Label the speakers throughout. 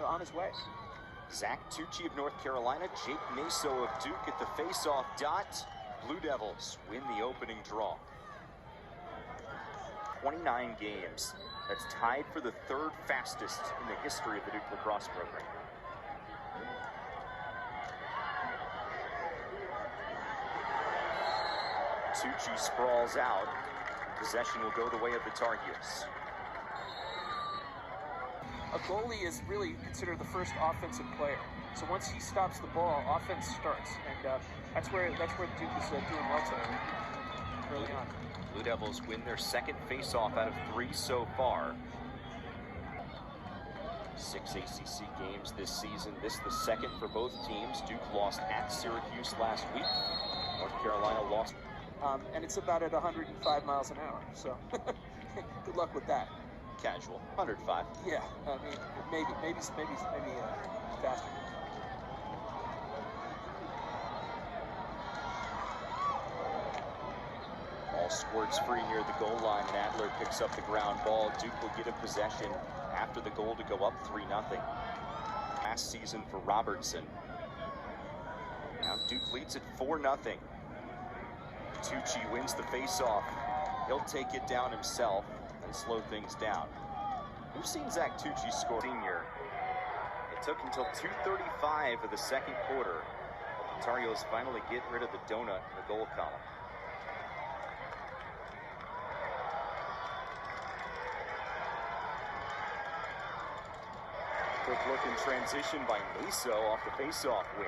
Speaker 1: on his way.
Speaker 2: Zac Tucci of North Carolina, Jake Naso of Duke at the face-off dot. Blue Devils win the opening draw. 29 games. That's tied for the third fastest in the history of the Duke lacrosse program. Tucci sprawls out. Possession will go the way of the Tar Heels.
Speaker 1: A goalie is really considered the first offensive player. So once he stops the ball, offense starts, and that's where Duke is doing well today, early on.
Speaker 2: Blue Devils win their second face-off out of 3 so far. 6 ACC games this season. This the second for both teams. Duke lost at Syracuse last week. North Carolina lost.
Speaker 1: And it's about at 105 miles an hour, so good luck with that.
Speaker 2: Casual, 105.
Speaker 1: Yeah, I mean, maybe faster.
Speaker 2: Ball squirts free near the goal line, and Adler picks up the ground ball. Duke will get a possession after the goal to go up 3-0. Last season for Robertson. Now Duke leads at 4-0. Tucci wins the face-off. He'll take it down himself and slow things down. We've seen Zac Tucci score senior. It took until 2:35 of the second quarter. The Tar Heels finally get rid of the donut in the goal column. Quick look in transition by Naso off the face-off win.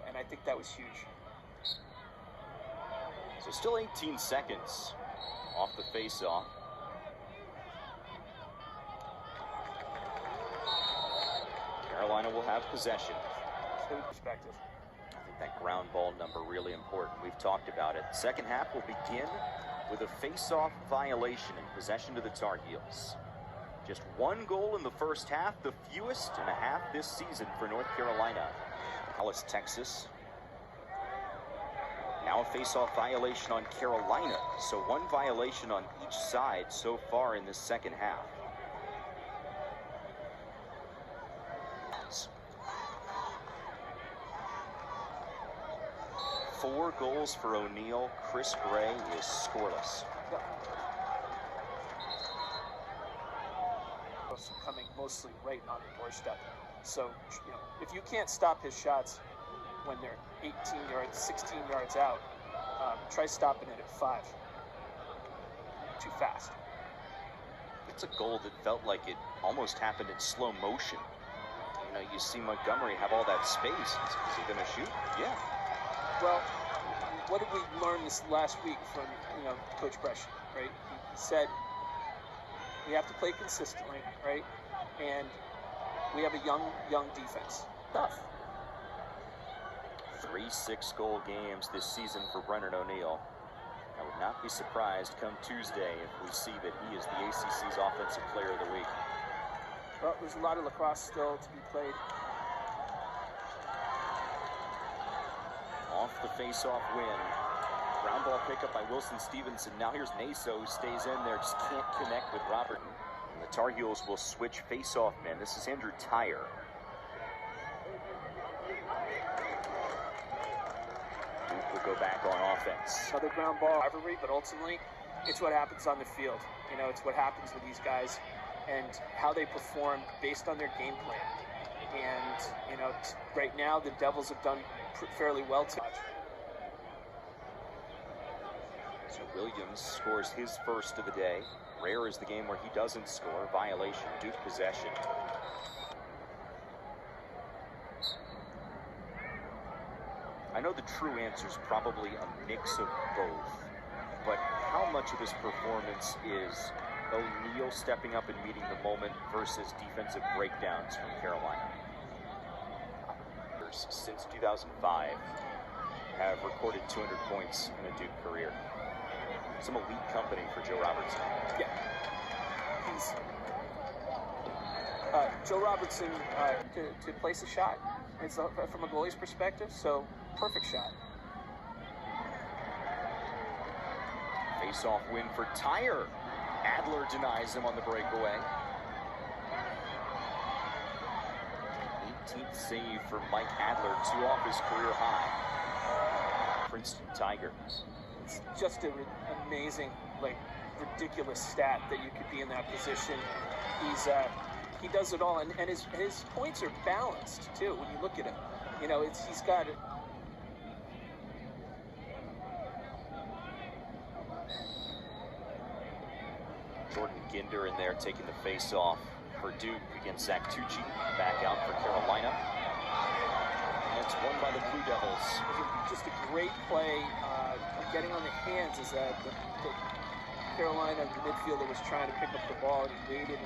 Speaker 1: And I think that was huge.
Speaker 2: So still 18 seconds off the face-off. Carolina will have possession.
Speaker 1: Good perspective.
Speaker 2: I think that ground ball number really important. We've talked about it. Second half will begin with a face-off violation in possession to the Tar Heels. Just 1 goal in the first half, the fewest and a half this season for North Carolina. Dallas, Texas. Now a face-off violation on Carolina. So 1 violation on each side so far in this second half. 4 goals for O'Neal. Chris Gray is scoreless.
Speaker 1: Coming mostly right on the doorstep. So, if you can't stop his shots when they're 18 yards, 16 yards out, try stopping it at 5. Too fast.
Speaker 2: It's a goal that felt like it almost happened in slow motion. You see Montgomery have all that space. Is he going to shoot? Yeah.
Speaker 1: Well, what did we learn this last week from, Coach Bresh, right? He said we have to play consistently, right? And we have a young defense. Tough.
Speaker 2: 3 6-goal games this season for Brennan O'Neal. I would not be surprised come Tuesday if we see that he is the ACC's Offensive Player of the Week.
Speaker 1: Well, there's a lot of lacrosse still to be played.
Speaker 2: Off the face-off win. Ground ball pickup by Wilson Stevenson. Now here's Naso, who stays in there, just can't connect with Robertson. And the Tar Heels will switch face-off men. This is Andrew Tyeryar. Duke will go back on offense.
Speaker 1: Another ground ball rivalry, but ultimately, it's what happens on the field. It's what happens with these guys and how they perform based on their game plan. And, right now, the Devils have done fairly well to watch.
Speaker 2: So Williams scores his first of the day. Rare is the game where he doesn't score. Violation, Duke possession. I know the true answer is probably a mix of both, but how much of this performance is O'Neal stepping up and meeting the moment versus defensive breakdowns from Carolina? Since 2005 have recorded 200 points in a Duke career. Some elite company for Joe Robertson.
Speaker 1: Yeah. Joe Robertson to place a shot. It's from a goalie's perspective, so perfect shot.
Speaker 2: Face-off win for Tyeryar. Adler denies him on the breakaway. 19th save for Mike Adler, 2 off his career high. Princeton Tiger.
Speaker 1: It's just an amazing, like, ridiculous stat that you could be in that position. He does it all, and his points are balanced too. When you look at him, you know, he's got it.
Speaker 2: Jordan Ginder in there taking the face off for Duke against Zac Tucci. Back out for Carolina. And it's won by the Blue Devils.
Speaker 1: Just a great play, getting on the hands as the Carolina midfielder was trying to pick up the ball, and he waited.